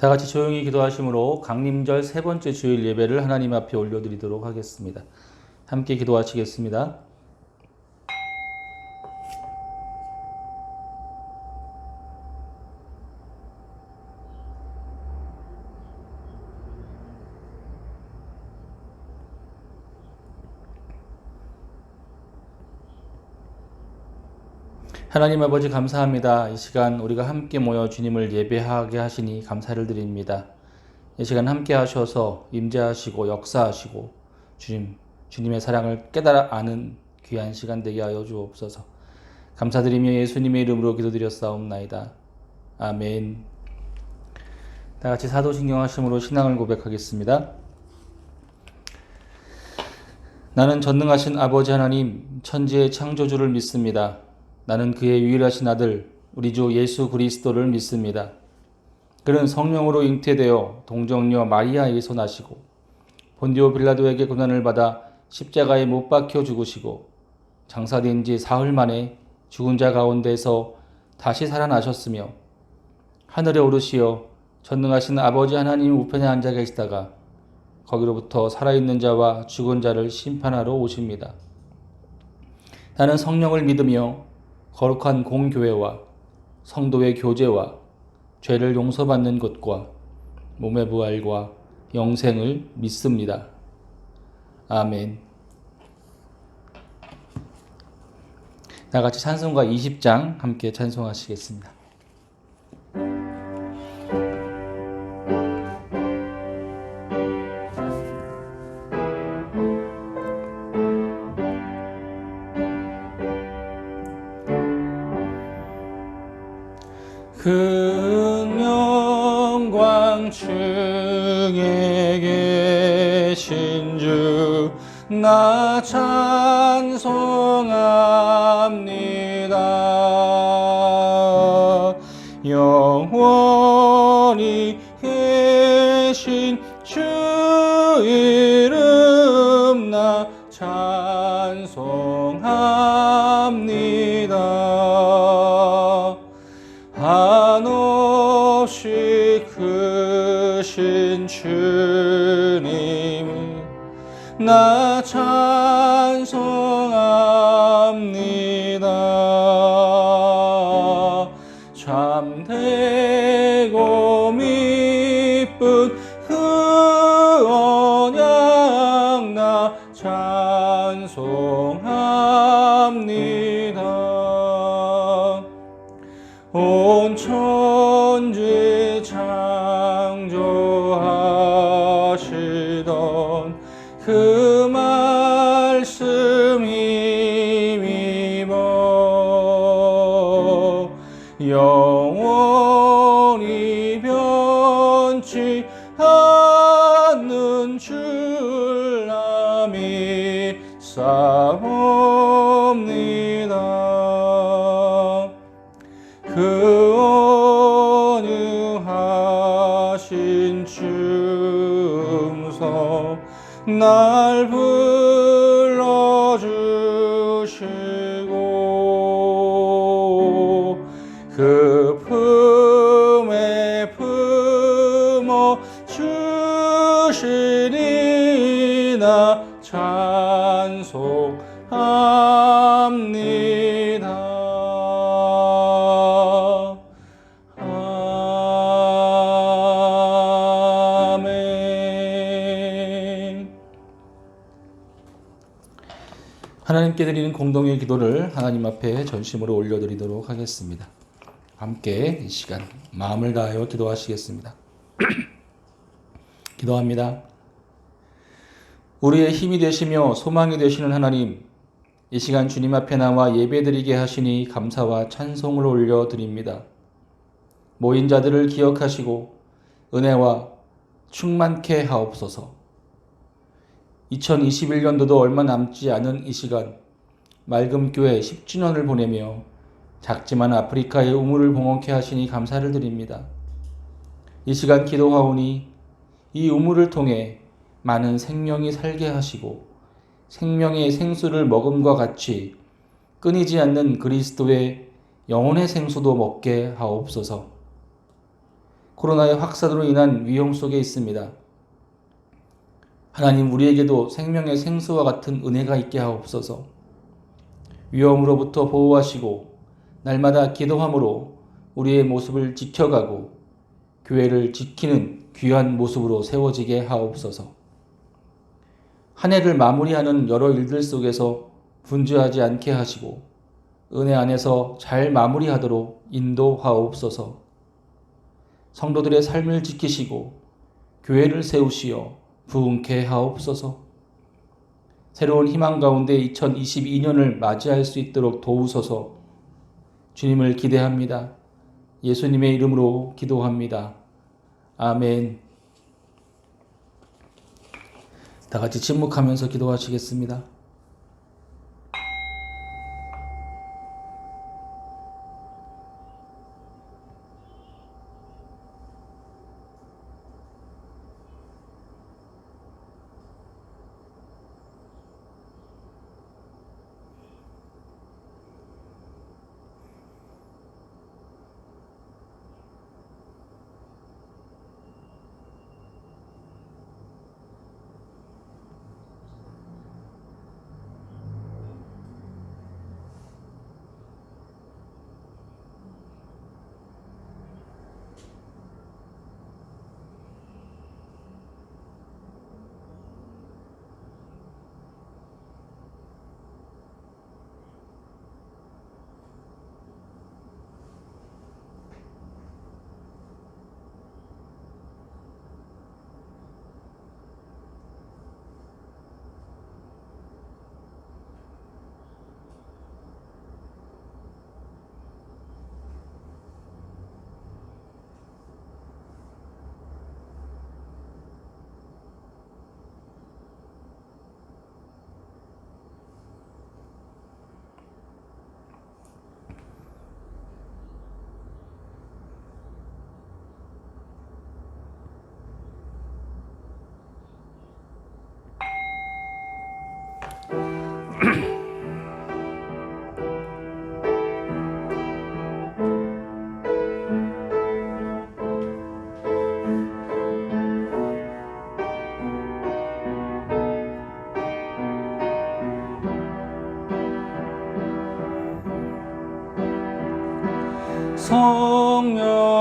다 같이 조용히 기도하심으로 강림절 세 번째 주일 예배를 하나님 앞에 올려드리도록 하겠습니다. 함께 기도하시겠습니다. 하나님 아버지 감사합니다. 이 시간 우리가 함께 모여 주님을 예배하게 하시니 감사를 드립니다. 이 시간 함께 하셔서 임재하시고 역사하시고 주님의 사랑을 깨달아 아는 귀한 시간 되게 하여 주옵소서. 감사드리며 예수님의 이름으로 기도드렸사옵나이다. 아멘. 다 같이 사도신경 하심으로 신앙을 고백하겠습니다. 나는 전능하신 아버지 하나님 천지의 창조주를 믿습니다. 나는 그의 유일하신 아들 우리 주 예수 그리스도를 믿습니다. 그는 성령으로 잉태되어 동정녀 마리아에게서 나시고 본디오 빌라도에게 고난을 받아 십자가에 못 박혀 죽으시고 장사된 지 사흘 만에 죽은 자 가운데서 다시 살아나셨으며 하늘에 오르시어 전능하신 아버지 하나님 우편에 앉아 계시다가 거기로부터 살아있는 자와 죽은 자를 심판하러 오십니다. 나는 성령을 믿으며 거룩한 공교회와 성도의 교제와 죄를 용서받는 것과 몸의 부활과 영생을 믿습니다. 아멘. 다 같이 찬송가 20장 함께 찬송하시겠습니다. 큰 영광 중에 계신 주 나 찬송합니다. 영원히 계신 주 이름 나 찬송합니다. 한없이 크신 주님 나 찬송합니다. 참되고 미쁜 그 언약 나 찬송합니다. 온 천지 창조하시던 그 말씀 힘입어 영원히 변치 않는 줄 나 믿사옵니다. 그 온유하신 춤성 날 불러주시고 그 품에 품어 주시니 나 찬송합니다. 하나님께 드리는 공동의 기도를 하나님 앞에 전심으로 올려드리도록 하겠습니다. 함께 이 시간 마음을 다하여 기도하시겠습니다. 기도합니다. 우리의 힘이 되시며 소망이 되시는 하나님, 이 시간 주님 앞에 나와 예배드리게 하시니 감사와 찬송을 올려드립니다. 모인 자들을 기억하시고 은혜와 충만케 하옵소서. 2021년도도 얼마 남지 않은 이 시간 맑음교회 10주년을 보내며 작지만 아프리카의 우물을 봉헌케 하시니 감사를 드립니다. 이 시간 기도하오니 이 우물을 통해 많은 생명이 살게 하시고 생명의 생수를 먹음과 같이 끊이지 않는 그리스도의 영혼의 생수도 먹게 하옵소서. 코로나의 확산으로 인한 위험 속에 있습니다. 하나님, 우리에게도 생명의 생수와 같은 은혜가 있게 하옵소서. 위험으로부터 보호하시고 날마다 기도함으로 우리의 모습을 지켜가고 교회를 지키는 귀한 모습으로 세워지게 하옵소서. 한 해를 마무리하는 여러 일들 속에서 분주하지 않게 하시고 은혜 안에서 잘 마무리하도록 인도하옵소서. 성도들의 삶을 지키시고 교회를 세우시어 부흥케 하옵소서. 새로운 희망 가운데 2022년을 맞이할 수 있도록 도우소서. 주님을 기대합니다. 예수님의 이름으로 기도합니다. 아멘. 다 같이 침묵하면서 기도하시겠습니다.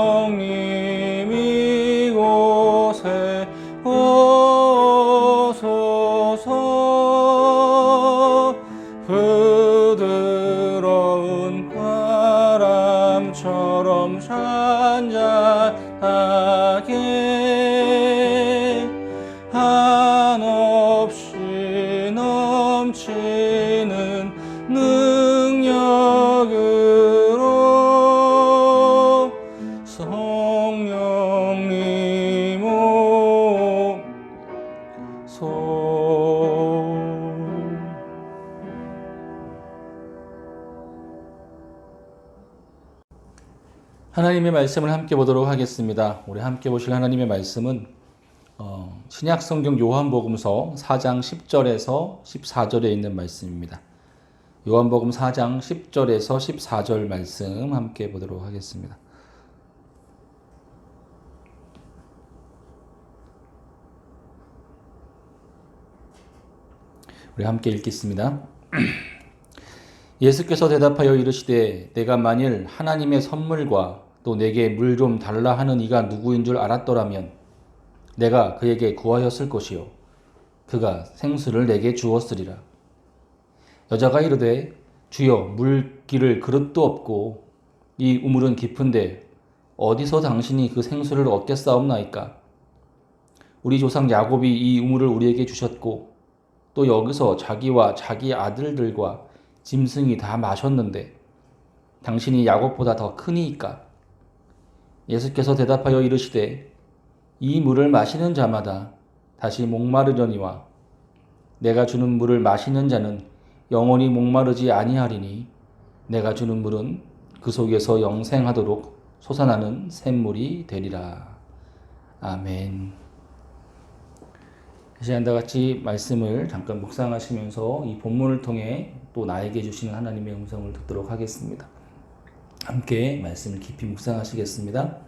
성령님 이곳에 오소서. 부드러운 바람처럼 잔잔하게 한없이 넘치는 능력으로 성령님 오소. 하나님의 말씀을 함께 보도록 하겠습니다. 우리 함께 보실 하나님의 말씀은 신약성경 요한복음서 4장 10절에서 14절에 있는 말씀입니다. 요한복음 4장 10절에서 14절 말씀 함께 보도록 하겠습니다. 우리 함께 읽겠습니다. 예수께서 대답하여 이르시되 내가 만일 하나님의 선물과 또 내게 물 좀 달라 하는 이가 누구인 줄 알았더라면 내가 그에게 구하였을 것이요 그가 생수를 내게 주었으리라. 여자가 이르되 주여 물 기를 그릇도 없고 이 우물은 깊은데 어디서 당신이 그 생수를 얻겠사옵나이까? 우리 조상 야곱이 이 우물을 우리에게 주셨고 또 여기서 자기와 자기 아들들과 짐승이 다 마셨는데 당신이 야곱보다 더 크니이까? 예수께서 대답하여 이르시되 이 물을 마시는 자마다 다시 목마르려니와 내가 주는 물을 마시는 자는 영원히 목마르지 아니하리니 내가 주는 물은 그 속에서 영생하도록 솟아나는 샘물이 되리라. 아멘. 이 시간 다 같이 말씀을 잠깐 묵상하시면서 이 본문을 통해 또 나에게 주시는 하나님의 음성을 듣도록 하겠습니다. 함께 말씀을 깊이 묵상하시겠습니다.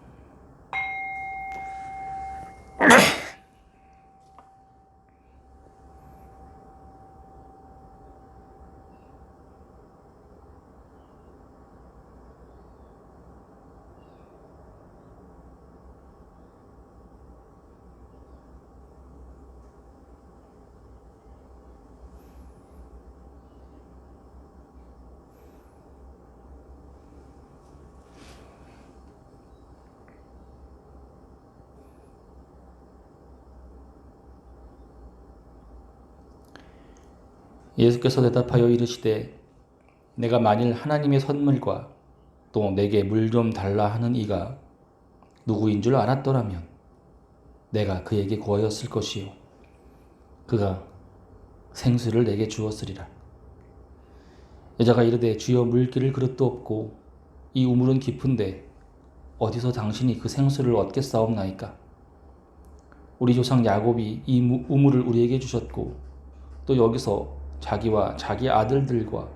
예수께서 대답하여 이르시되 내가 만일 하나님의 선물과 또 내게 물 좀 달라 하는 이가 누구인 줄 알았더라면 내가 그에게 구하였을 것이요 그가 생수를 내게 주었으리라. 여자가 이르되 주여 물기를 그릇도 없고 이 우물은 깊은데 어디서 당신이 그 생수를 얻겠사옵나이까? 우리 조상 야곱이 이 우물을 우리에게 주셨고 또 여기서 자기와 자기 아들들과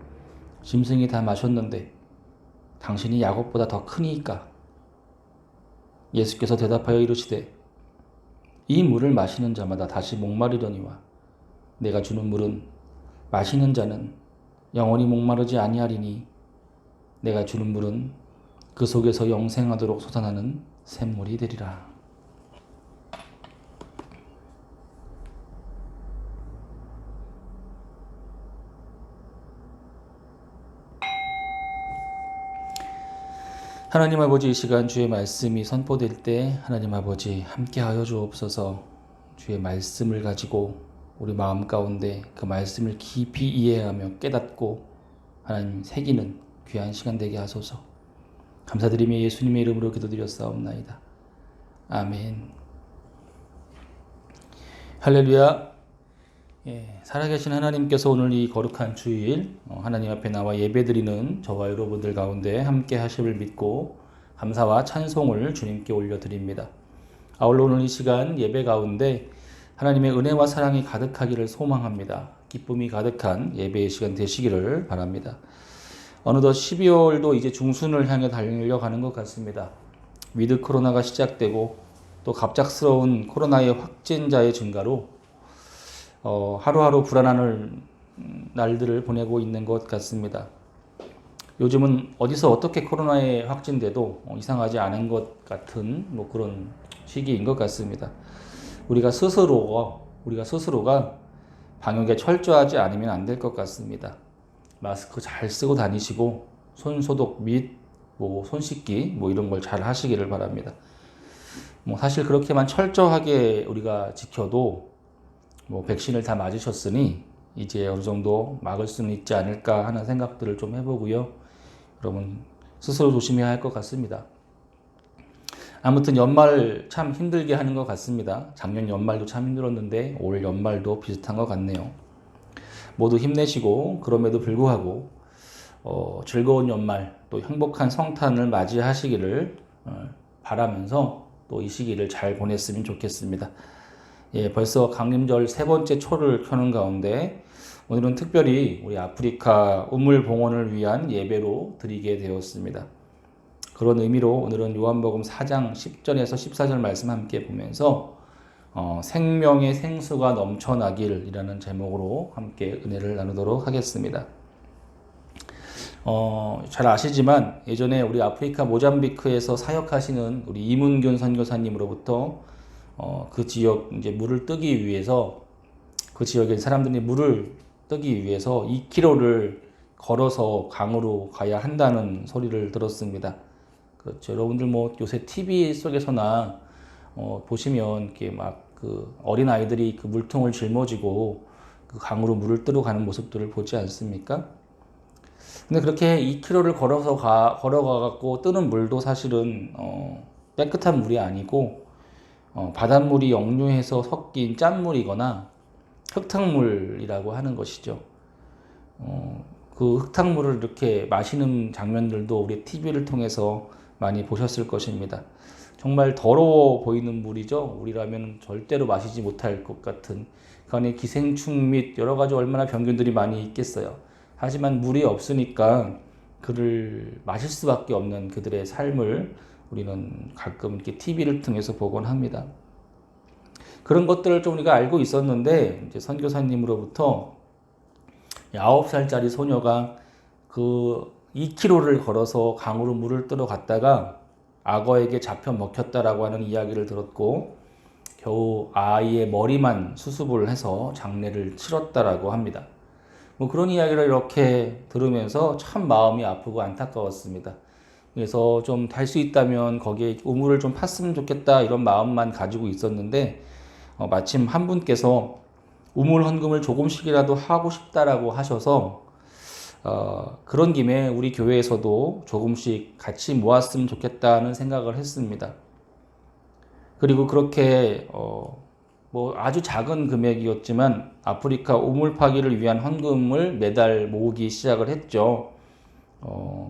짐승이 다 마셨는데 당신이 야곱보다 더 크니까? 예수께서 대답하여 이르시되 이 물을 마시는 자마다 다시 목마르려니와 내가 주는 물은 마시는 자는 영원히 목마르지 아니하리니 내가 주는 물은 그 속에서 영생하도록 솟아나는 샘물이 되리라. 하나님 아버지, 이 시간 주의 말씀이 선포될 때 하나님 아버지 함께하여 주옵소서. 주의 말씀을 가지고 우리 마음 가운데 그 말씀을 깊이 이해하며 깨닫고 하나님 새기는 귀한 시간 되게 하소서. 감사드리며 예수님의 이름으로 기도드렸사옵나이다. 아멘. 할렐루야. 살아계신 하나님께서 오늘 이 거룩한 주일 하나님 앞에 나와 예배드리는 저와 여러분들 가운데 함께 하심을 믿고 감사와 찬송을 주님께 올려드립니다. 아울러 오늘 이 시간 예배 가운데 하나님의 은혜와 사랑이 가득하기를 소망합니다. 기쁨이 가득한 예배의 시간 되시기를 바랍니다. 어느덧 12월도 이제 중순을 향해 달려가는 것 같습니다. 위드 코로나가 시작되고 또 갑작스러운 코로나의 확진자의 증가로 하루하루 불안한 날들을 보내고 있는 것 같습니다. 요즘은 어디서 어떻게 코로나에 확진돼도 이상하지 않은 것 같은 그런 시기인 것 같습니다. 우리가 스스로가 방역에 철저하지 않으면 안 될 것 같습니다. 마스크 잘 쓰고 다니시고 손 소독 및 손 씻기 이런 걸 잘 하시기를 바랍니다. 사실 그렇게만 철저하게 우리가 지켜도 백신을 다 맞으셨으니 이제 어느 정도 막을 수는 있지 않을까 하는 생각들을 좀 해보고요. 여러분 스스로 조심해야 할 것 같습니다. 아무튼 연말 참 힘들게 하는 것 같습니다. 작년 연말도 참 힘들었는데 올 연말도 비슷한 것 같네요. 모두 힘내시고 그럼에도 불구하고 즐거운 연말 또 행복한 성탄을 맞이하시기를 바라면서 또 이 시기를 잘 보냈으면 좋겠습니다. 벌써 강림절 세 번째 초를 켜는 가운데 오늘은 특별히 우리 아프리카 우물 봉헌을 위한 예배로 드리게 되었습니다. 그런 의미로 오늘은 요한복음 4장 10절에서 14절 말씀 함께 보면서 생명의 생수가 넘쳐나길이라는 제목으로 함께 은혜를 나누도록 하겠습니다. 잘 아시지만 예전에 우리 아프리카 모잠비크에서 사역하시는 우리 이문균 선교사님으로부터 그 지역 이제 물을 뜨기 위해서 그 지역에 사람들이 물을 뜨기 위해서 2km를 걸어서 강으로 가야 한다는 소리를 들었습니다. 그렇죠. 여러분들 요새 TV 속에서나 보시면 이렇게 그 어린 아이들이 그 물통을 짊어지고 그 강으로 물을 뜨러 가는 모습들을 보지 않습니까? 근데 그렇게 2km를 걸어가갖고 뜨는 물도 사실은 깨끗한 물이 아니고 바닷물이 역류해서 섞인 짠물이거나 흙탕물이라고 하는 것이죠. 그 흙탕물을 이렇게 마시는 장면들도 우리 TV를 통해서 많이 보셨을 것입니다. 정말 더러워 보이는 물이죠. 우리라면 절대로 마시지 못할 것 같은 그 안에 기생충 및 여러 가지 얼마나 병균들이 많이 있겠어요. 하지만 물이 없으니까 그를 마실 수밖에 없는 그들의 삶을 우리는 가끔 이렇게 TV를 통해서 보곤 합니다. 그런 것들을 좀 우리가 알고 있었는데 이제 선교사님으로부터 9살짜리 소녀가 그 2km를 걸어서 강으로 물을 뜨러 갔다가 악어에게 잡혀 먹혔다라고 하는 이야기를 들었고 겨우 아이의 머리만 수습을 해서 장례를 치렀다라고 합니다. 그런 이야기를 이렇게 들으면서 참 마음이 아프고 안타까웠습니다. 그래서 좀 달 수 있다면 거기에 우물을 좀 팠으면 좋겠다 이런 마음만 가지고 있었는데 마침 한 분께서 우물 헌금을 조금씩이라도 하고 싶다라고 하셔서 그런 김에 우리 교회에서도 조금씩 같이 모았으면 좋겠다는 생각을 했습니다. 그리고 그렇게 뭐 아주 작은 금액이었지만 아프리카 우물 파기를 위한 헌금을 매달 모으기 시작을 했죠.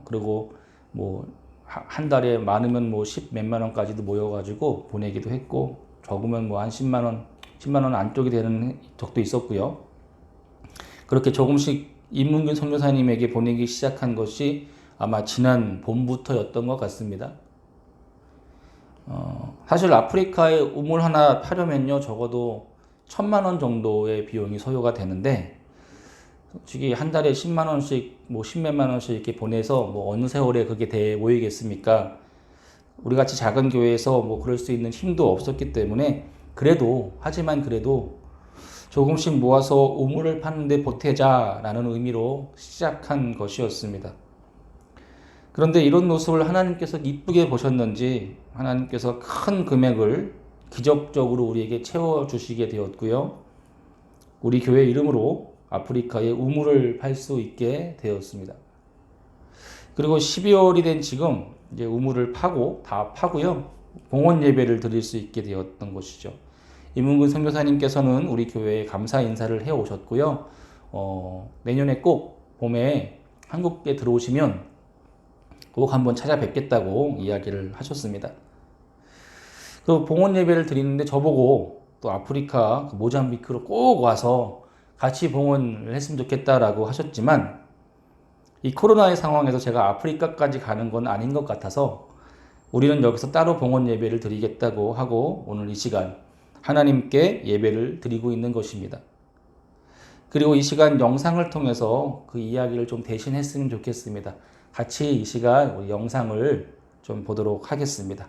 그리고 뭐 한 달에 많으면 뭐 10 몇만 원까지도 모여가지고 보내기도 했고, 적으면 뭐 한 10만 원 안쪽이 되는 적도 있었고요. 그렇게 조금씩 임문균 선교사님에게 보내기 시작한 것이 아마 지난 봄부터였던 것 같습니다. 사실 아프리카에 우물 하나 파려면요, 적어도 1,000만 원 정도의 비용이 소요가 되는데, 솔직히 한 달에 10만 원씩, 뭐 10몇만 원씩 이렇게 보내서 뭐 어느 세월에 그게 대 모이겠습니까? 우리 같이 작은 교회에서 뭐 그럴 수 있는 힘도 없었기 때문에, 하지만 그래도 조금씩 모아서 우물을 파는데 보태자라는 의미로 시작한 것이었습니다. 그런데 이런 모습을 하나님께서 이쁘게 보셨는지 하나님께서 큰 금액을 기적적으로 우리에게 채워주시게 되었고요. 우리 교회 이름으로 아프리카에 우물을 팔 수 있게 되었습니다. 그리고 12월이 된 지금 이제 우물을 다 파고요, 봉헌 예배를 드릴 수 있게 되었던 것이죠. 임은근 선교사님께서는 우리 교회에 감사 인사를 해 오셨고요. 내년에 꼭 봄에 한국에 들어오시면 꼭 한번 찾아뵙겠다고 이야기를 하셨습니다. 그 봉헌 예배를 드리는데 저보고 또 아프리카 모잠비크로 꼭 와서 같이 봉헌을 했으면 좋겠다라고 하셨지만, 이 코로나의 상황에서 제가 아프리카까지 가는 건 아닌 것 같아서 우리는 여기서 따로 봉헌 예배를 드리겠다고 하고 오늘 이 시간 하나님께 예배를 드리고 있는 것입니다. 그리고 이 시간 영상을 통해서 그 이야기를 좀 대신했으면 좋겠습니다. 같이 이 시간 우리 영상을 좀 보도록 하겠습니다.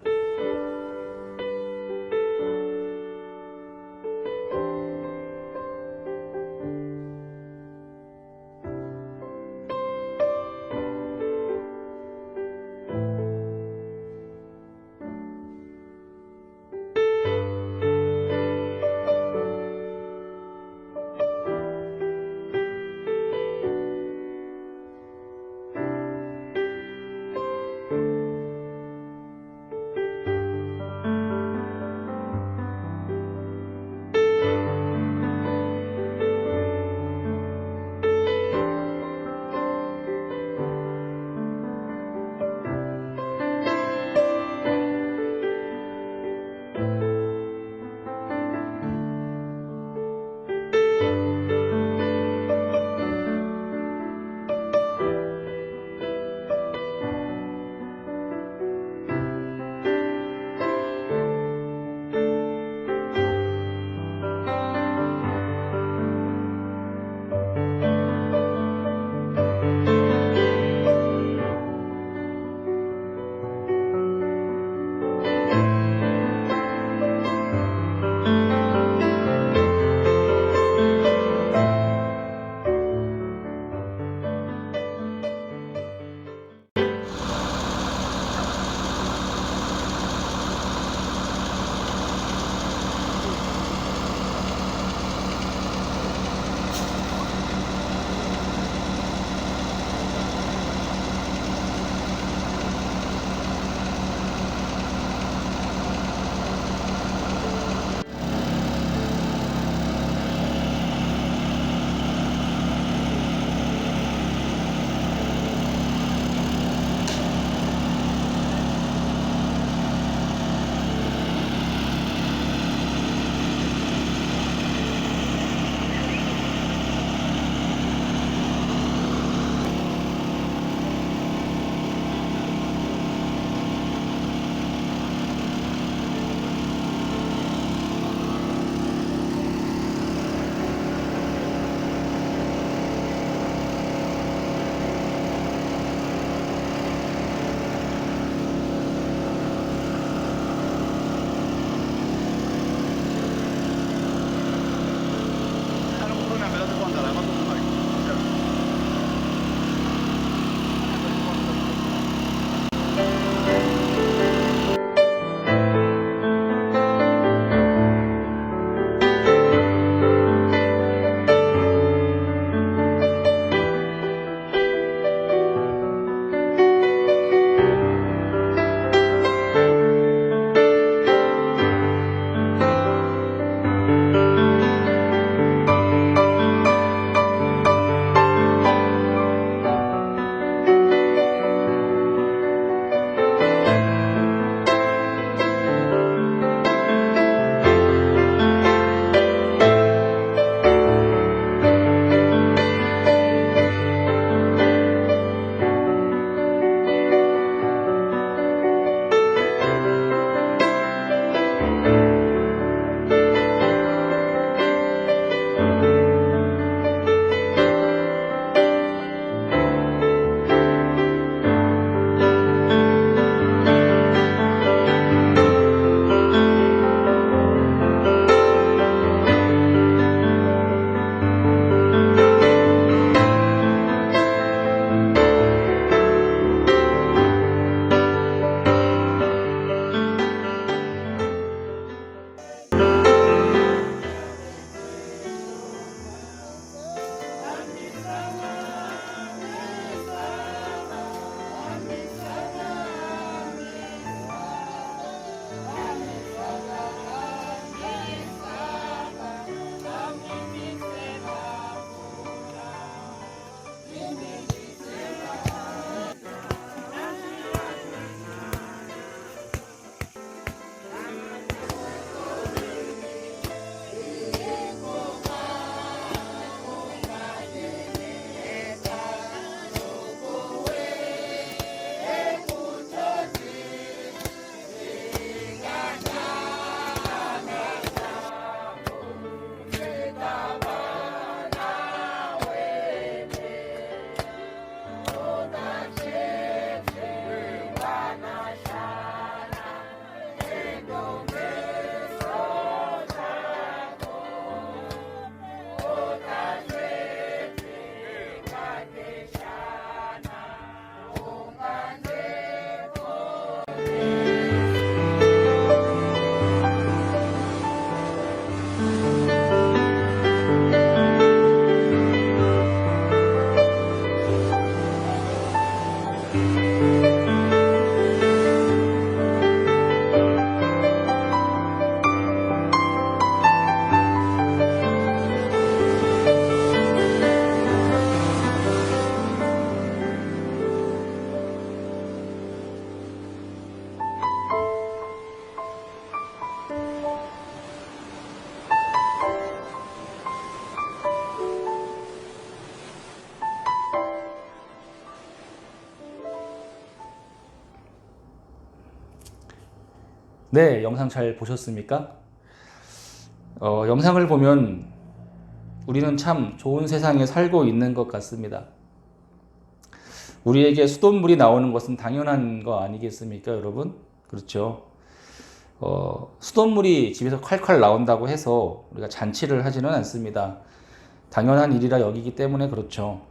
네, 영상 잘 보셨습니까? 영상을 보면 우리는 참 좋은 세상에 살고 있는 것 같습니다. 우리에게 수돗물이 나오는 것은 당연한 거 아니겠습니까, 여러분? 그렇죠. 수돗물이 집에서 콸콸 나온다고 해서 우리가 잔치를 하지는 않습니다. 당연한 일이라 여기기 때문에 그렇죠.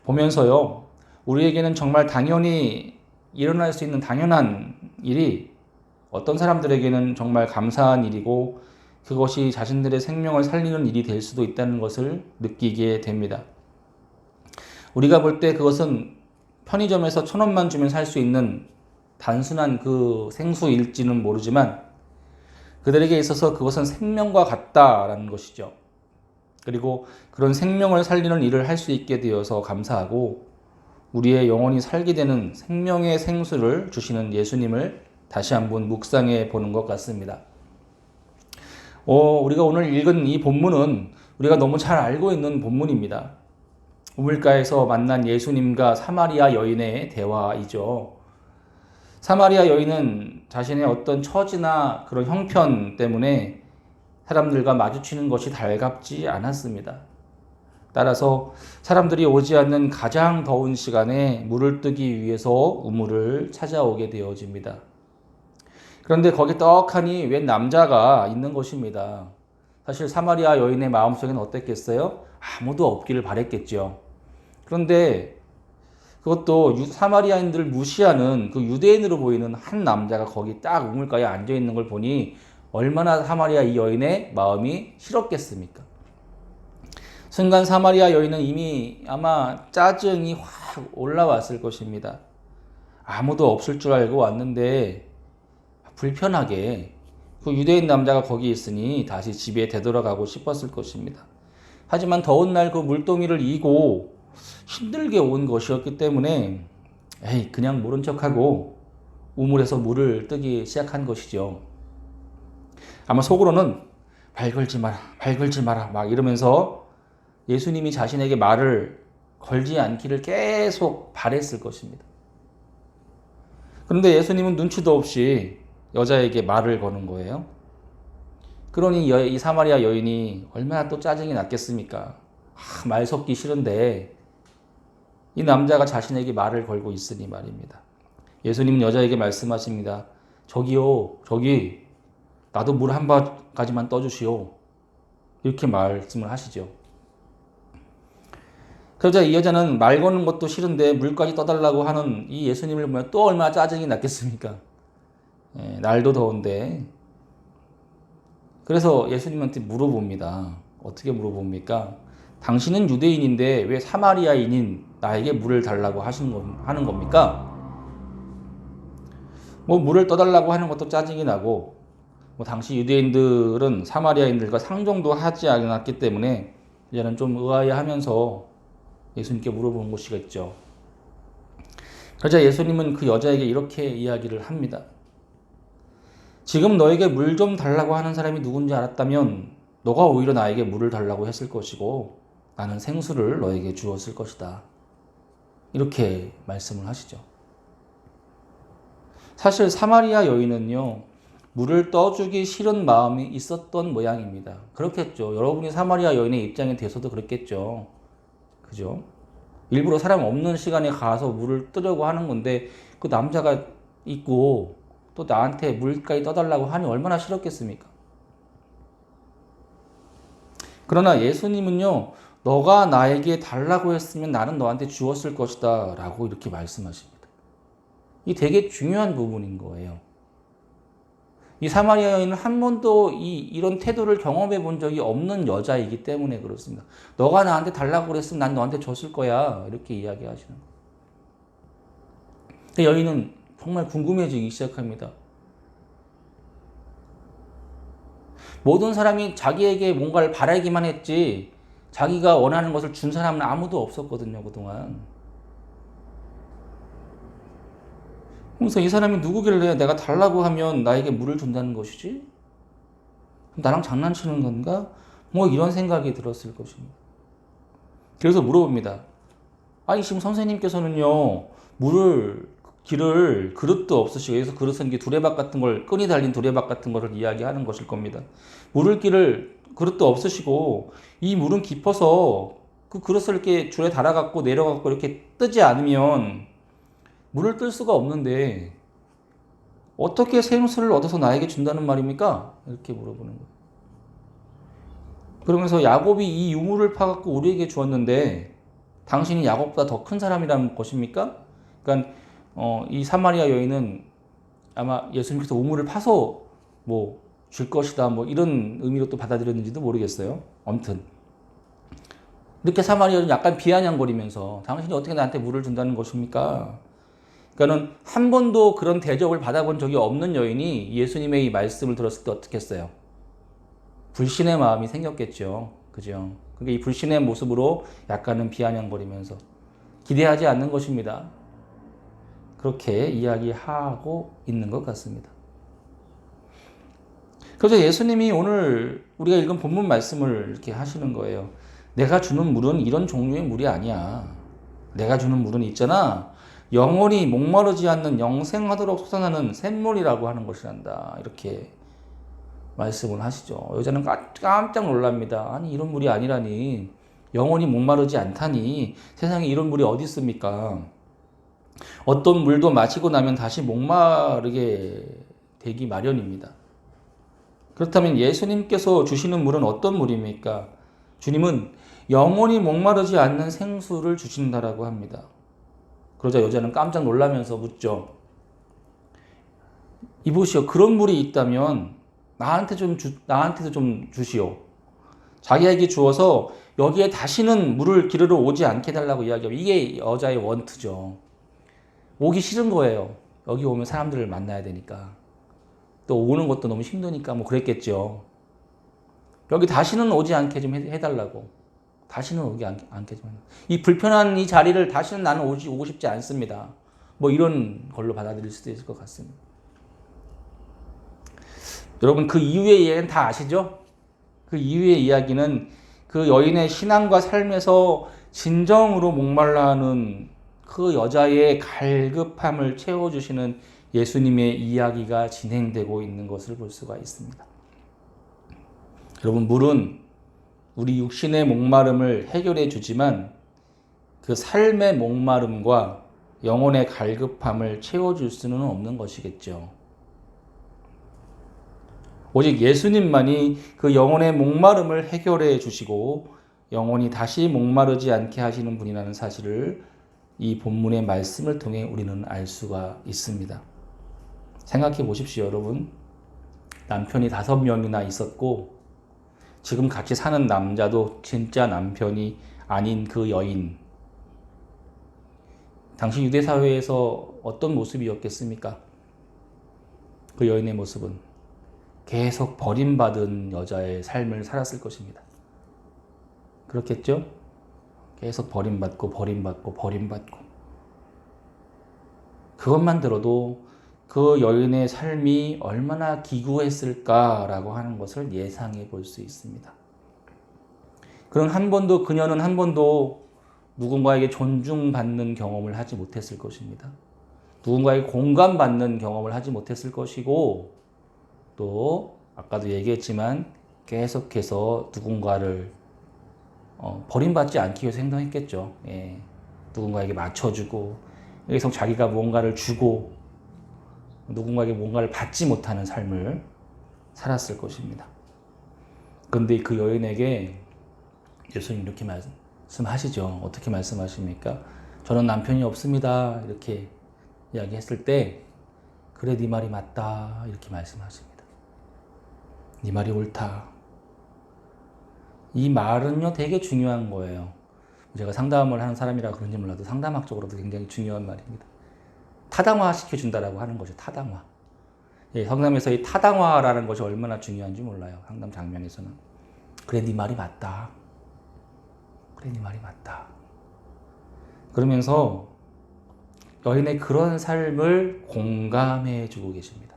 보면서요, 우리에게는 정말 당연히 일어날 수 있는 당연한 일이 어떤 사람들에게는 정말 감사한 일이고 그것이 자신들의 생명을 살리는 일이 될 수도 있다는 것을 느끼게 됩니다. 우리가 볼 때 그것은 편의점에서 1,000원만 주면 살 수 있는 단순한 그 생수일지는 모르지만 그들에게 있어서 그것은 생명과 같다라는 것이죠. 그리고 그런 생명을 살리는 일을 할 수 있게 되어서 감사하고 우리의 영혼이 살게 되는 생명의 생수를 주시는 예수님을 다시 한번 묵상해 보는 것 같습니다. 우리가 오늘 읽은 이 본문은 우리가 너무 잘 알고 있는 본문입니다. 우물가에서 만난 예수님과 사마리아 여인의 대화이죠. 사마리아 여인은 자신의 어떤 처지나 그런 형편 때문에 사람들과 마주치는 것이 달갑지 않았습니다. 따라서 사람들이 오지 않는 가장 더운 시간에 물을 뜨기 위해서 우물을 찾아오게 되어집니다. 그런데 거기 떡하니 웬 남자가 있는 것입니다. 사실 사마리아 여인의 마음속에는 어땠겠어요? 아무도 없기를 바랬겠죠. 그런데 그것도 사마리아인들을 무시하는 그 유대인으로 보이는 한 남자가 거기 딱 우물가에 앉아 있는 걸 보니 얼마나 사마리아 이 여인의 마음이 싫었겠습니까? 순간 사마리아 여인은 이미 아마 짜증이 확 올라왔을 것입니다. 아무도 없을 줄 알고 왔는데 불편하게 그 유대인 남자가 거기 있으니 다시 집에 되돌아가고 싶었을 것입니다. 하지만 더운 날 그 물동이를 이고 힘들게 온 것이었기 때문에 그냥 모른 척하고 우물에서 물을 뜨기 시작한 것이죠. 아마 속으로는 발 걸지 마라 막 이러면서 예수님이 자신에게 말을 걸지 않기를 계속 바랬을 것입니다. 그런데 예수님은 눈치도 없이 여자에게 말을 거는 거예요. 그러니 이 사마리아 여인이 얼마나 또 짜증이 났겠습니까? 말 섞기 싫은데 이 남자가 자신에게 말을 걸고 있으니 말입니다. 예수님은 여자에게 말씀하십니다. 저기요, 저기 나도 물 한 바가지만 떠주시오. 이렇게 말씀을 하시죠. 그러자 이 여자는 말 거는 것도 싫은데 물까지 떠달라고 하는 이 예수님을 보면 또 얼마나 짜증이 났겠습니까? 날도 더운데. 그래서 예수님한테 물어봅니다. 어떻게 물어봅니까? 당신은 유대인인데 왜 사마리아인인 나에게 물을 달라고 하는 겁니까? 물을 떠달라고 하는 것도 짜증이 나고, 당시 유대인들은 사마리아인들과 상종도 하지 않았기 때문에 이제는 좀 의아해하면서 예수님께 물어보는 것이겠죠. 그러자 예수님은 그 여자에게 이렇게 이야기를 합니다. 지금 너에게 물 좀 달라고 하는 사람이 누군지 알았다면 너가 오히려 나에게 물을 달라고 했을 것이고 나는 생수를 너에게 주었을 것이다. 이렇게 말씀을 하시죠. 사실 사마리아 여인은요, 물을 떠주기 싫은 마음이 있었던 모양입니다. 그렇겠죠. 여러분이 사마리아 여인의 입장에 대해서도 그랬겠죠. 그죠? 일부러 사람 없는 시간에 가서 물을 뜨려고 하는 건데 그 남자가 있고 또 나한테 물까지 떠달라고 하니 얼마나 싫었겠습니까? 그러나 예수님은요, 너가 나에게 달라고 했으면 나는 너한테 주었을 것이다 라고 이렇게 말씀하십니다. 이 되게 중요한 부분인 거예요. 이 사마리아 여인은 한 번도 이런 태도를 경험해 본 적이 없는 여자이기 때문에 그렇습니다. 너가 나한테 달라고 그랬으면 난 너한테 줬을 거야. 이렇게 이야기하시는 거예요. 여인은 정말 궁금해지기 시작합니다. 모든 사람이 자기에게 뭔가를 바라기만 했지 자기가 원하는 것을 준 사람은 아무도 없었거든요, 그동안. 그래서 이 사람이 누구길래 내가 달라고 하면 나에게 물을 준다는 것이지? 나랑 장난치는 건가? 이런 생각이 들었을 것입니다. 그래서 물어봅니다. 아니, 지금 선생님께서는요, 물을 길을 그릇도 없으시고 여기서 그릇은 게 두레박 같은 걸 끈이 달린 두레박 같은 거를 이야기하는 것일 겁니다. 물을 길을 그릇도 없으시고 이 물은 깊어서 그 그릇을 이렇게 줄에 달아갖고 내려갖고 이렇게 뜨지 않으면 물을 뜰 수가 없는데 어떻게 생수를 얻어서 나에게 준다는 말입니까? 이렇게 물어보는 거예요. 그러면서 야곱이 이 유물을 파갖고 우리에게 주었는데 당신이 야곱보다 더 큰 사람이라는 것입니까? 그러니까 이 사마리아 여인은 아마 예수님께서 우물을 파서 뭐 줄 것이다 뭐 이런 의미로 또 받아들였는지도 모르겠어요. 아무튼 이렇게 사마리아 여인은 약간 비아냥거리면서 당신이 어떻게 나한테 물을 준다는 것입니까? 그러니까는 한 번도 그런 대접을 받아본 적이 없는 여인이 예수님의 이 말씀을 들었을 때 어떻게 했어요? 불신의 마음이 생겼겠죠. 그죠? 그러니까 이 불신의 모습으로 약간은 비아냥거리면서 기대하지 않는 것입니다. 그렇게 이야기하고 있는 것 같습니다. 그래서 예수님이 오늘 우리가 읽은 본문 말씀을 이렇게 하시는 거예요. 내가 주는 물은 이런 종류의 물이 아니야. 내가 주는 물은 있잖아. 영원히 목마르지 않는 영생하도록 솟아나는 샘물이라고 하는 것이란다. 이렇게 말씀을 하시죠. 여자는 깜짝 놀랍니다. 아니 이런 물이 아니라니. 영원히 목마르지 않다니. 세상에 이런 물이 어디 있습니까? 어떤 물도 마시고 나면 다시 목마르게 되기 마련입니다. 그렇다면 예수님께서 주시는 물은 어떤 물입니까? 주님은 영원히 목마르지 않는 생수를 주신다라고 합니다. 그러자 여자는 깜짝 놀라면서 묻죠. 이보시오. 그런 물이 있다면 나한테도 좀 주시오. 자기에게 주어서 여기에 다시는 물을 기르러 오지 않게 해달라고 이야기하고 이게 여자의 원투죠. 오기 싫은 거예요. 여기 오면 사람들을 만나야 되니까. 또 오는 것도 너무 힘드니까 뭐 그랬겠죠. 여기 다시는 오지 않게 좀 해달라고. 다시는 오지 않게 좀. 이 불편한 이 자리를 다시는 나는 오고 싶지 않습니다. 뭐 이런 걸로 받아들일 수도 있을 것 같습니다. 여러분 그 이후의 이야기는 다 아시죠? 그 이후의 이야기는 그 여인의 신앙과 삶에서 진정으로 목말라하는 그 여자의 갈급함을 채워주시는 예수님의 이야기가 진행되고 있는 것을 볼 수가 있습니다. 여러분 물은 우리 육신의 목마름을 해결해 주지만 그 삶의 목마름과 영혼의 갈급함을 채워줄 수는 없는 것이겠죠. 오직 예수님만이 그 영혼의 목마름을 해결해 주시고 영혼이 다시 목마르지 않게 하시는 분이라는 사실을 이 본문의 말씀을 통해 우리는 알 수가 있습니다. 생각해 보십시오, 여러분. 남편이 5명이나 있었고 지금 같이 사는 남자도 진짜 남편이 아닌 그 여인. 당시 유대 사회에서 어떤 모습이었겠습니까? 그 여인의 모습은 계속 버림받은 여자의 삶을 살았을 것입니다. 그렇겠죠? 계속 버림받고 그것만 들어도 그 여인의 삶이 얼마나 기구했을까라고 하는 것을 예상해 볼 수 있습니다. 그녀는 한 번도 누군가에게 존중받는 경험을 하지 못했을 것입니다. 누군가에게 공감받는 경험을 하지 못했을 것이고 또 아까도 얘기했지만 계속해서 누군가를 버림받지 않기 위해서 행동했겠죠. 예. 누군가에게 맞춰주고 계속 자기가 뭔가를 주고 누군가에게 뭔가를 받지 못하는 삶을 살았을 것입니다. 그런데 그 여인에게 예수님 이렇게 말씀하시죠. 어떻게 말씀하십니까? 저는 남편이 없습니다. 이렇게 이야기했을 때 그래 네 말이 맞다 이렇게 말씀하십니다. 네 말이 옳다. 이 말은요 되게 중요한 거예요. 제가 상담을 하는 사람이라 그런지 몰라도 상담학적으로도 굉장히 중요한 말입니다. 타당화 시켜준다라고 하는 거죠. 타당화. 예, 상담에서 이 타당화라는 것이 얼마나 중요한지 몰라요. 상담 장면에서는. 그래 네 말이 맞다. 그래 네 말이 맞다. 그러면서 여인의 그런 삶을 공감해 주고 계십니다.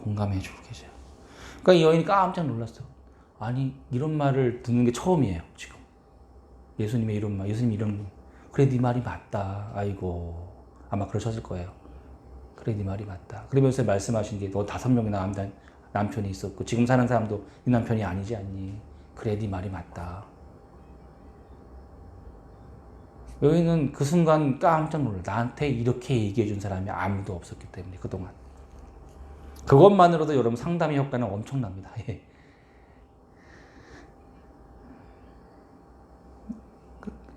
공감해 주고 계세요. 그러니까 이 여인이 깜짝 놀랐어요. 아니 이런 말을 듣는 게 처음이에요. 지금. 예수님의 이런 말. 예수님이 이런 그래 네 말이 맞다. 아이고 아마 그러셨을 거예요. 그래, 네 말이 맞다. 그러면서 말씀하신 게 너 5명이나 남편이 있었고 지금 사는 사람도 네 남편이 아니지 않니? 그래, 네 말이 맞다. 여인은 그 순간 깜짝 놀라. 나한테 이렇게 얘기해 준 사람이 아무도 없었기 때문에 그동안. 그것만으로도 여러분 상담의 효과는 엄청납니다.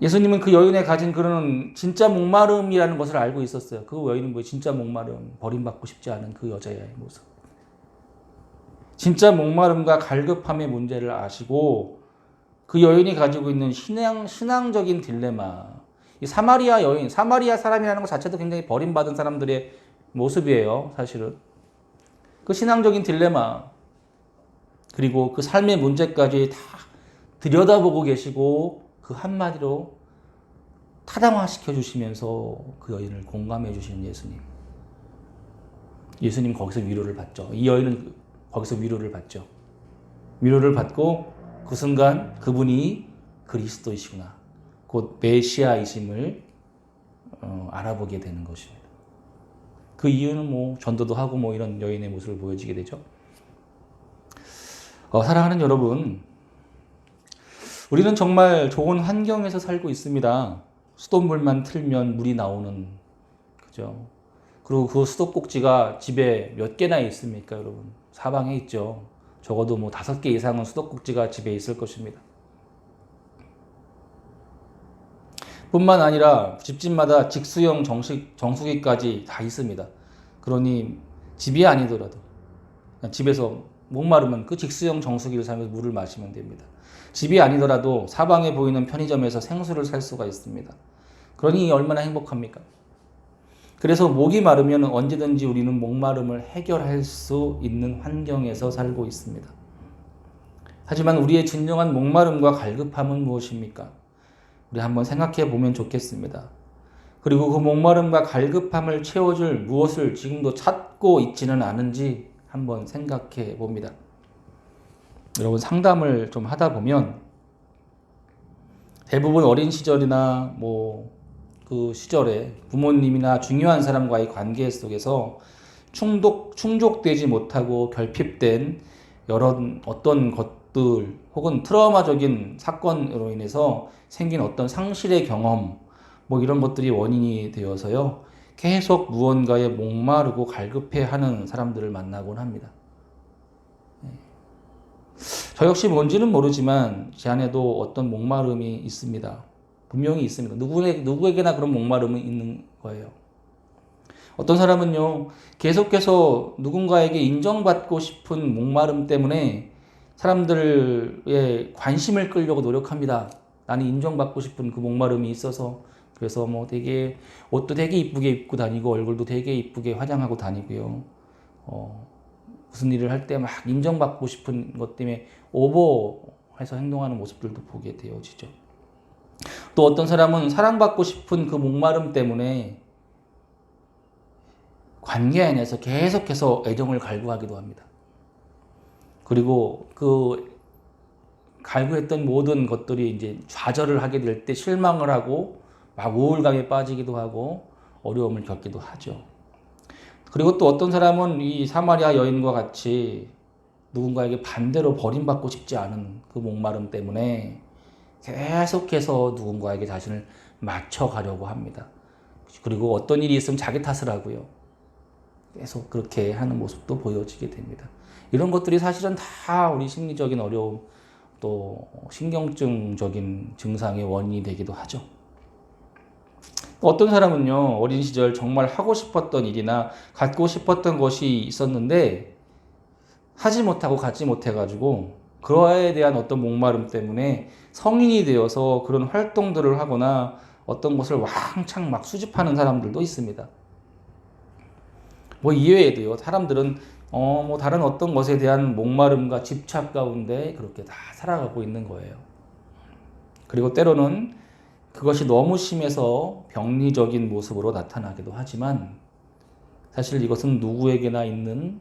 예수님은 그 여인의 가진 그런 진짜 목마름이라는 것을 알고 있었어요. 그 여인은 뭐 진짜 목마름, 버림받고 싶지 않은 그 여자의 모습. 진짜 목마름과 갈급함의 문제를 아시고 그 여인이 가지고 있는 신앙적인 딜레마. 이 사마리아 여인, 사마리아 사람이라는 것 자체도 굉장히 버림받은 사람들의 모습이에요, 사실은. 그 신앙적인 딜레마, 그리고 그 삶의 문제까지 다 들여다보고 계시고 그 한마디로 타당화시켜 주시면서 그 여인을 공감해 주시는 예수님. 예수님 거기서 위로를 받죠. 이 여인은 거기서 위로를 받죠. 위로를 받고 그 순간 그분이 그리스도이시구나, 곧 메시아이심을 알아보게 되는 것입니다. 그 이유는 뭐 전도도 하고 뭐 이런 여인의 모습을 보여지게 되죠. 사랑하는 여러분, 우리는 정말 좋은 환경에서 살고 있습니다. 수돗물만 틀면 물이 나오는, 그죠? 그리고 그 수도꼭지가 집에 몇 개나 있습니까, 여러분? 사방에 있죠. 적어도 뭐 5개 이상은 수도꼭지가 집에 있을 것입니다. 뿐만 아니라 집집마다 직수형 정수기까지 다 있습니다. 그러니 집이 아니더라도 집에서 목마르면 그 직수형 정수기를 사용해서 물을 마시면 됩니다. 집이 아니더라도 사방에 보이는 편의점에서 생수를 살 수가 있습니다. 그러니 얼마나 행복합니까? 그래서 목이 마르면 언제든지 우리는 목마름을 해결할 수 있는 환경에서 살고 있습니다. 하지만 우리의 진정한 목마름과 갈급함은 무엇입니까? 우리 한번 생각해 보면 좋겠습니다. 그리고 그 목마름과 갈급함을 채워줄 무엇을 지금도 찾고 있지는 않은지 한번 생각해 봅니다. 여러분, 상담을 좀 하다 보면 대부분 어린 시절이나 뭐 그 시절에 부모님이나 중요한 사람과의 관계 속에서 충족되지 못하고 결핍된 어떤 것들 혹은 트라우마적인 사건으로 인해서 생긴 어떤 상실의 경험, 뭐 이런 것들이 원인이 되어서요, 계속 무언가에 목마르고 갈급해하는 사람들을 만나곤 합니다. 저 역시 뭔지는 모르지만 제 안에도 어떤 목마름이 있습니다. 분명히 있습니다. 누구에게나 그런 목마름은 있는 거예요. 어떤 사람은요, 계속해서 누군가에게 인정받고 싶은 목마름 때문에 사람들의 관심을 끌려고 노력합니다. 나는 인정받고 싶은 그 목마름이 있어서. 그래서 뭐 되게 옷도 되게 이쁘게 입고 다니고 얼굴도 되게 이쁘게 화장하고 다니고요. 무슨 일을 할 때 막 인정받고 싶은 것 때문에 오버해서 행동하는 모습들도 보게 되어지죠. 또 어떤 사람은 사랑받고 싶은 그 목마름 때문에 관계 안에서 계속해서 애정을 갈구하기도 합니다. 그리고 그 갈구했던 모든 것들이 이제 좌절을 하게 될 때 실망을 하고 막 우울감에 빠지기도 하고 어려움을 겪기도 하죠. 그리고 또 어떤 사람은 이 사마리아 여인과 같이 누군가에게 반대로 버림받고 싶지 않은 그 목마름 때문에 계속해서 누군가에게 자신을 맞춰가려고 합니다. 그리고 어떤 일이 있으면 자기 탓을 하고요. 계속 그렇게 하는 모습도 보여지게 됩니다. 이런 것들이 사실은 다 우리 심리적인 어려움, 또 신경증적인 증상의 원인이 되기도 하죠. 어떤 사람은요, 어린 시절 정말 하고 싶었던 일이나 갖고 싶었던 것이 있었는데 하지 못하고 갖지 못해가지고 그거에 대한 어떤 목마름 때문에 성인이 되어서 그런 활동들을 하거나 어떤 것을 왕창 막 수집하는 사람들도 있습니다. 뭐 이외에도요, 사람들은 뭐 다른 어떤 것에 대한 목마름과 집착 가운데 그렇게 다 살아가고 있는 거예요. 그리고 때로는 그것이 너무 심해서 병리적인 모습으로 나타나기도 하지만 사실 이것은 누구에게나 있는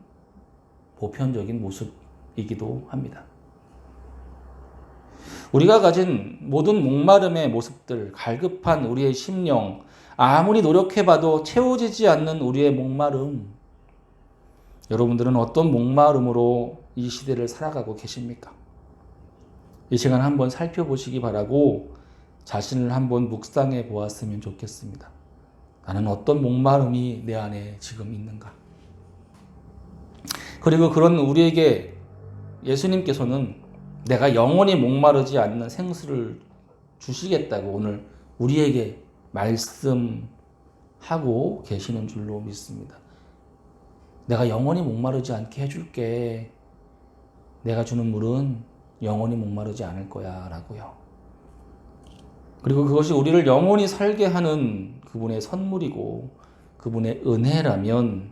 보편적인 모습이기도 합니다. 우리가 가진 모든 목마름의 모습들, 갈급한 우리의 심령, 아무리 노력해봐도 채워지지 않는 우리의 목마름. 여러분들은 어떤 목마름으로 이 시대를 살아가고 계십니까? 이 시간 한번 살펴보시기 바라고 자신을 한번 묵상해 보았으면 좋겠습니다. 나는 어떤 목마름이 내 안에 지금 있는가? 그리고 그런 우리에게 예수님께서는 내가 영원히 목마르지 않는 생수를 주시겠다고 오늘 우리에게 말씀하고 계시는 줄로 믿습니다. 내가 영원히 목마르지 않게 해줄게. 내가 주는 물은 영원히 목마르지 않을 거야 라고요. 그리고 그것이 우리를 영원히 살게 하는 그분의 선물이고 그분의 은혜라면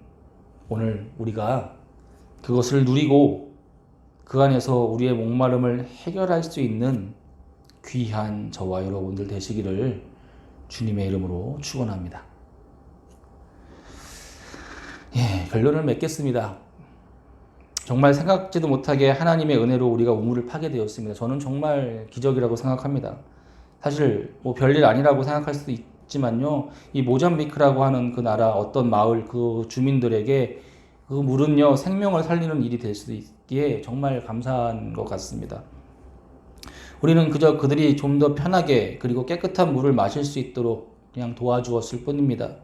오늘 우리가 그것을 누리고 그 안에서 우리의 목마름을 해결할 수 있는 귀한 저와 여러분들 되시기를 주님의 이름으로 축원합니다. 결론을 맺겠습니다. 정말 생각지도 못하게 하나님의 은혜로 우리가 우물을 파게 되었습니다. 저는 정말 기적이라고 생각합니다. 사실 뭐 별일 아니라고 생각할 수도 있지만요. 이 모잠비크라고 하는 그 나라 어떤 마을 그 주민들에게 그 물은요 생명을 살리는 일이 될 수도 있기에 정말 감사한 것 같습니다. 우리는 그저 그들이 좀 더 편하게 그리고 깨끗한 물을 마실 수 있도록 그냥 도와주었을 뿐입니다.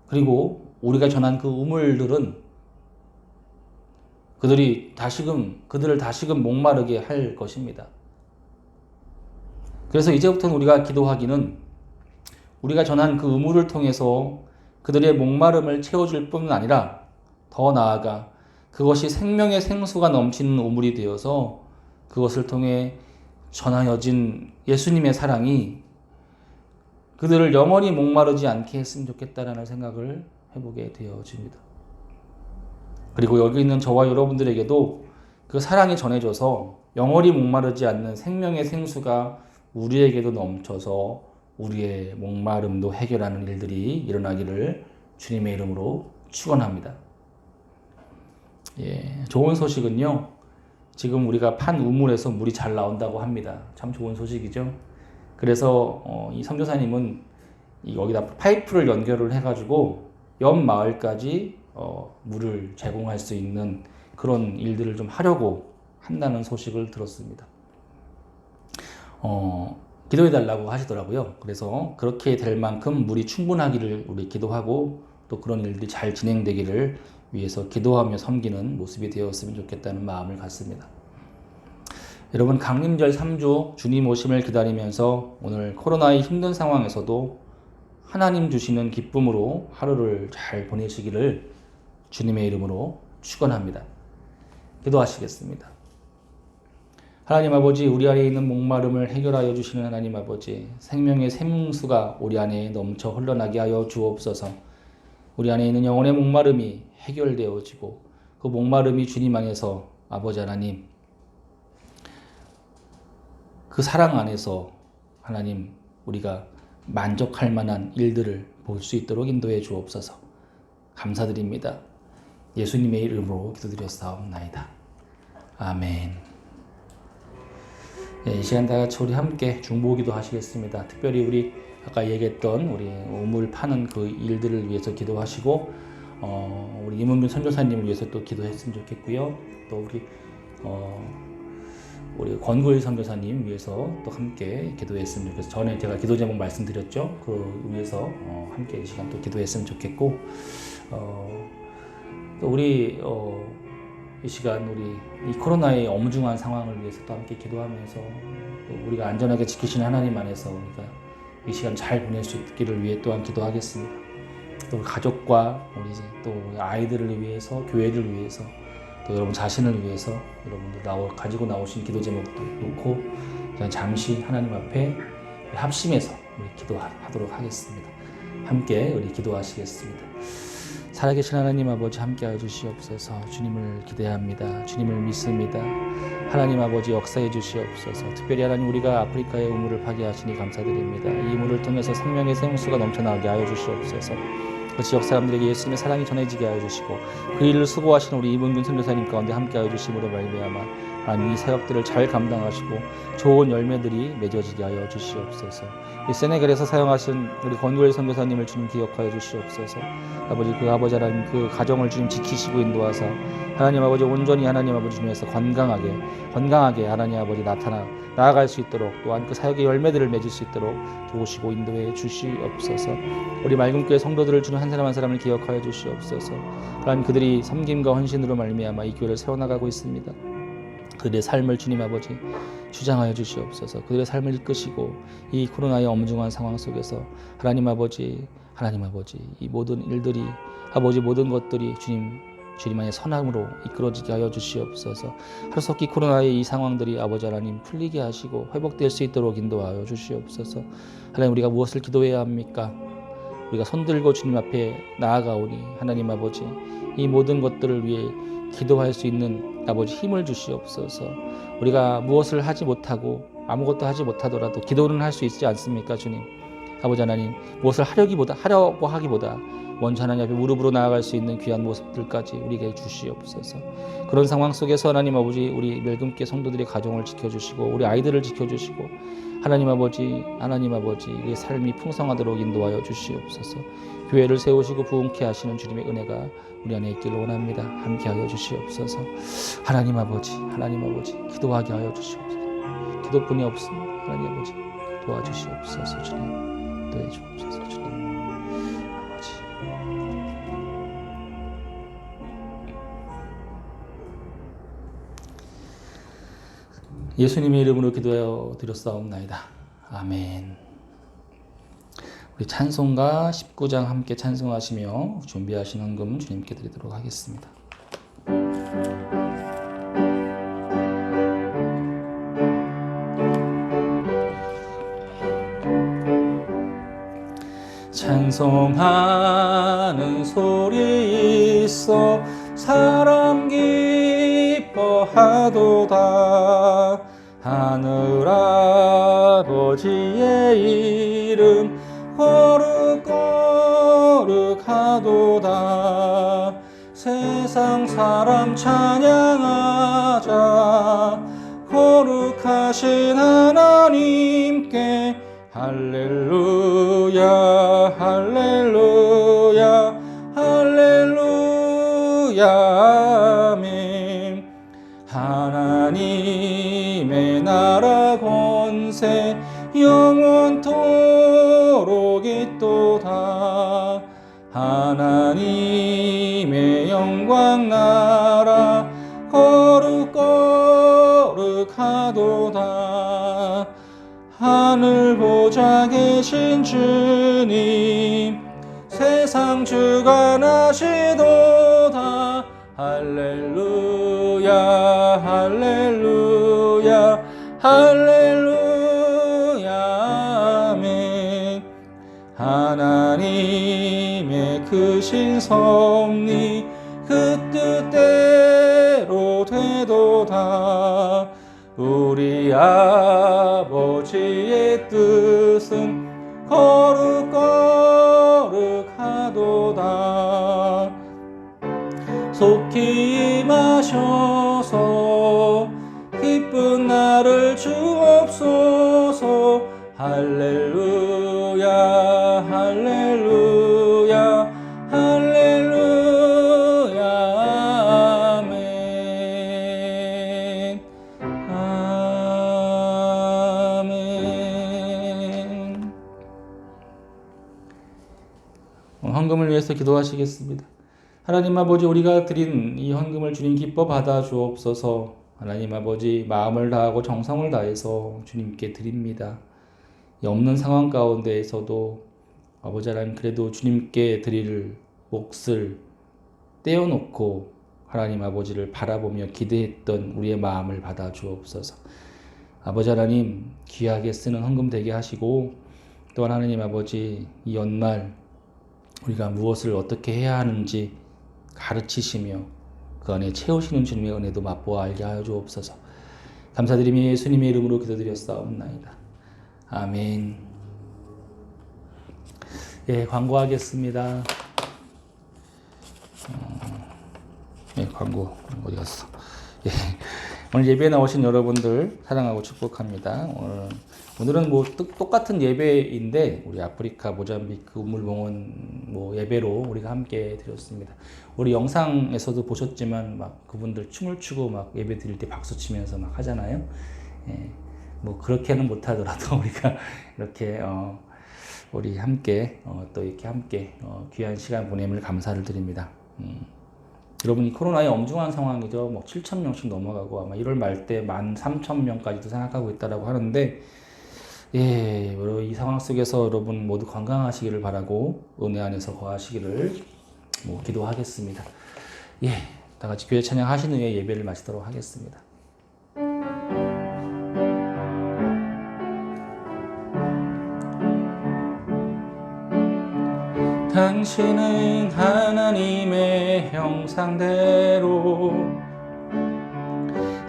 그리고 우리가 전한 그 우물들은 그들을 다시금 목마르게 할 것입니다. 그래서 이제부터는 우리가 기도하기는 우리가 전한 그 우물을 통해서 그들의 목마름을 채워줄 뿐만 아니라 더 나아가 그것이 생명의 생수가 넘치는 우물이 되어서 그것을 통해 전하여진 예수님의 사랑이 그들을 영원히 목마르지 않게 했으면 좋겠다라는 생각을 해보게 되어집니다. 그리고 여기 있는 저와 여러분들에게도 그 사랑이 전해져서 영원히 목마르지 않는 생명의 생수가 우리에게도 넘쳐서 우리의 목마름도 해결하는 일들이 일어나기를 주님의 이름으로 축원합니다. 좋은 소식은요. 지금 우리가 판 우물에서 물이 잘 나온다고 합니다. 참 좋은 소식이죠. 그래서 이 선교사님은 여기다 파이프를 연결을 해가지고 옆 마을까지 물을 제공할 수 있는 그런 일들을 좀 하려고 한다는 소식을 들었습니다. 기도해달라고 하시더라고요. 그래서 그렇게 될 만큼 물이 충분하기를 우리 기도하고 또 그런 일들이 잘 진행되기를 위해서 기도하며 섬기는 모습이 되었으면 좋겠다는 마음을 갖습니다. 여러분 강림절 3주 주님 오심을 기다리면서 오늘 코로나의 힘든 상황에서도 하나님 주시는 기쁨으로 하루를 잘 보내시기를 주님의 이름으로 축원합니다. 기도하시겠습니다. 하나님 아버지, 우리 안에 있는 목마름을 해결하여 주시는 하나님 아버지, 생명의 샘수가 우리 안에 넘쳐 흘러나게 하여 주옵소서. 우리 안에 있는 영혼의 목마름이 해결되어지고 그 목마름이 주님 안에서 아버지 하나님 그 사랑 안에서 하나님 우리가 만족할 만한 일들을 볼 수 있도록 인도해 주옵소서. 감사드립니다. 예수님의 이름으로 기도드렸사옵나이다. 아멘. 이 시간 다 같이 우리 함께 중보기도 하시겠습니다. 특별히 우리 아까 얘기했던 우리 우물 파는 그 일들을 위해서 기도하시고 우리 임은균 선교사님을 위해서 또 기도했으면 좋겠고요. 또 우리 권구일 선교사님 위해서 또 함께 기도했으면 좋겠어요. 전에 제가 기도 제목 말씀드렸죠. 그 위해서 함께 이 시간 또 기도했으면 좋겠고 또 우리 이 시간 우리 이 코로나의 엄중한 상황을 위해서 또 함께 기도하면서 또 우리가 안전하게 지키시는 하나님 안에서 우리가 이 시간 잘 보낼 수 있기를 위해 또한 기도하겠습니다. 또 가족과 우리 또 아이들을 위해서, 교회를 위해서, 또 여러분 자신을 위해서 여러분들 가지고 나오신 기도 제목도 놓고 그냥 잠시 하나님 앞에 합심해서 우리 기도하도록 하겠습니다. 함께 우리 기도하시겠습니다. 살아계신 하나님 아버지 함께하여 주시옵소서. 주님을 기대합니다. 주님을 믿습니다. 하나님 아버지 역사해 주시옵소서. 특별히 하나님 우리가 아프리카의 우물을 파괴하시니 감사드립니다. 이 우물을 통해서 생명의 생수가 넘쳐나게 하여 주시옵소서. 그 지역 사람들에게 예수님의 사랑이 전해지게 하여 주시고 그 일을 수고하시는 우리 임은균 선교사님 가운데 함께하여 주심으로 말미암아 하나님 이 사역들을 잘 감당하시고 좋은 열매들이 맺어지게 하여 주시옵소서. 이 세네갈에서 사용하신 우리 권구엘 선교사님을 주님 기억하여 주시옵소서. 아버지 그 아버지 하나님 그 가정을 주님 지키시고 인도하사 하나님 아버지 온전히 하나님 아버지 주님에서 건강하게 하나님 아버지 나아갈 수 있도록 또한 그 사역의 열매들을 맺을 수 있도록 도우시고 인도해 주시옵소서. 우리 맑은교회 성도들을 주님 한 사람 한 사람을 기억하여 주시옵소서. 하나님 그들이 섬김과 헌신으로 말미암아 이 교회를 세워나가고 있습니다. 그들의 삶을 주님 아버지 주장하여 주시옵소서. 그들의 삶을 이끄시고 이 코로나의 엄중한 상황 속에서 하나님 아버지 이 모든 일들이 아버지 모든 것들이 주님 안의 선함으로 이끌어지게 하여 주시옵소서. 하루속히 코로나의 이 상황들이 아버지 하나님 풀리게 하시고 회복될 수 있도록 인도하여 주시옵소서. 하나님 우리가 무엇을 기도해야 합니까? 우리가 손들고 주님 앞에 나아가오니 하나님 아버지 이 모든 것들을 위해 기도할 수 있는 아버지 힘을 주시옵소서. 우리가 무엇을 하지 못하고 아무것도 하지 못하더라도 기도는 할 수 있지 않습니까 주님? 아버지 하나님 무엇을 하려고 하기보다 먼저 하나님 앞에 무릎으로 나아갈 수 있는 귀한 모습들까지 우리에게 주시옵소서. 그런 상황 속에서 하나님 아버지 우리 멜금교회 성도들의 가정을 지켜주시고 우리 아이들을 지켜주시고 하나님 아버지 우리의 삶이 풍성하도록 인도하여 주시옵소서. 교회를 세우시고 부흥케 하시는 주님의 은혜가 우리 안에 있기를 원합니다. 함께하여 주시옵소서. 하나님 아버지 기도하게 하여 주시옵소서. 기도뿐이 없습니다. 하나님 아버지 도와주시옵소서. 주님 도와주시옵소서. 주님 아버지 예수님의 이름으로 기도하여 드렸사옵나이다. 아멘. 우리 찬송가 19장 함께 찬송하시며 준비하신 헌금 주님께 드리도록 하겠습니다. 찬송하는 소리 있어 사람 기뻐하도다. 하늘 아버지의 이름 거룩거룩하도다. 세상 사람 찬양하자. 거룩하신 하나님께 할렐루야 할렐루야 할렐루야 아멘. 하나님의 나라 권세 영원토록 있도다. 하나님의 영광 나라 거룩거룩하도다. 하늘 보좌 계신 주님 세상 주관하시도다. 할렐루야 할렐루야 할렐루야 아멘. 하나님의 크신 섭리 그 뜻대로 되도다. 우리 아버지의 뜻은 거룩거룩하도다. 속히 임하셔서 기쁜 나를 주옵소서. 할렐루야 할렐루야 할렐루야 아멘 아멘. 헌금을 위해서 기도하시겠습니다. 하나님 아버지 우리가 드린 이 헌금을 주님 기뻐 받아 주옵소서. 하나님 아버지 마음을 다하고 정성을 다해서 주님께 드립니다. 이 없는 상황 가운데에서도 아버지 하나님 그래도 주님께 드릴 몫을 떼어놓고 하나님 아버지를 바라보며 기대했던 우리의 마음을 받아 주옵소서. 아버지 하나님 귀하게 쓰는 헌금 되게 하시고 또한 하나님 아버지 이 연말 우리가 무엇을 어떻게 해야 하는지 가르치시며 그 안에 채우시는 주님의 은혜도 맛보아 알게 하여 주옵소서. 감사드리며 예수님의 이름으로 기도드렸사옵나이다. 아멘. 예, 광고하겠습니다. 광고 어디 갔어? 예, 오늘 예배에 나오신 여러분들 사랑하고 축복합니다. 오늘은 뭐 똑같은 예배인데 우리 아프리카 모잠비크 우물봉원 뭐 예배로 우리가 함께 드렸습니다. 우리 영상에서도 보셨지만 막 그분들 춤을 추고 막 예배 드릴 때 박수 치면서 막 하잖아요. 예, 뭐 그렇게는 못하더라도 우리가 이렇게 우리 함께 또 이렇게 함께 귀한 시간 보냄을 감사를 드립니다. 여러분이 코로나의 엄중한 상황이죠. 뭐 7천 명씩 넘어가고 아마 1월 말 때 13,000명까지도 생각하고 있다라고 하는데, 예, 이 상황 속에서 여러분 모두 건강하시기를 바라고 은혜 안에서 거하시기를 뭐 기도하겠습니다. 예, 다 같이 교회 찬양하신 후에 예배를 마치도록 하겠습니다. 당신은 하나님의 형상대로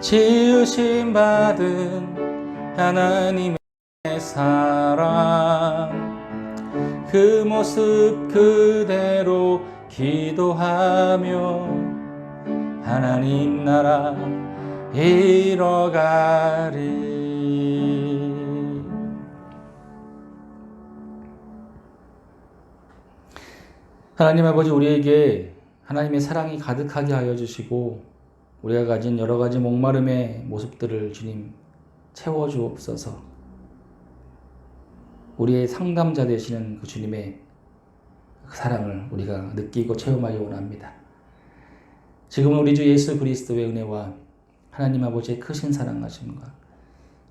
지으심 받은 하나님의 사랑, 그 모습 그대로 기도하며 하나님 나라 이뤄가리. 하나님 아버지, 우리에게 하나님의 사랑이 가득하게 하여 주시고 우리가 가진 여러 가지 목마름의 모습들을 주님 채워주옵소서. 우리의 상담자 되시는 그 주님의 그 사랑을 우리가 느끼고 체험하기 원합니다. 지금은 우리 주 예수 그리스도의 은혜와 하나님 아버지의 크신 사랑하심과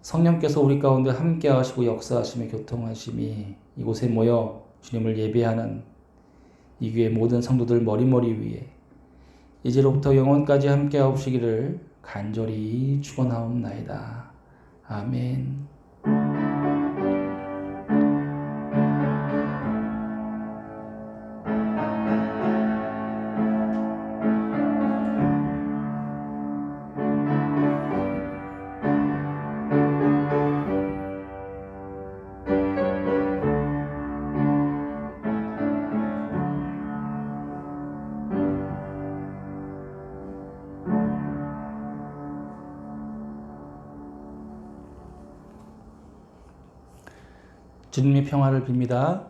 성령께서 우리 가운데 함께 하시고 역사하시며 교통하심이 이곳에 모여 주님을 예배하는 이 교회 모든 성도들 머리머리 위에 이제로부터 영원까지 함께 하옵시기를 간절히 축원하옵나이다. 아멘. 주님의 평화를 빕니다.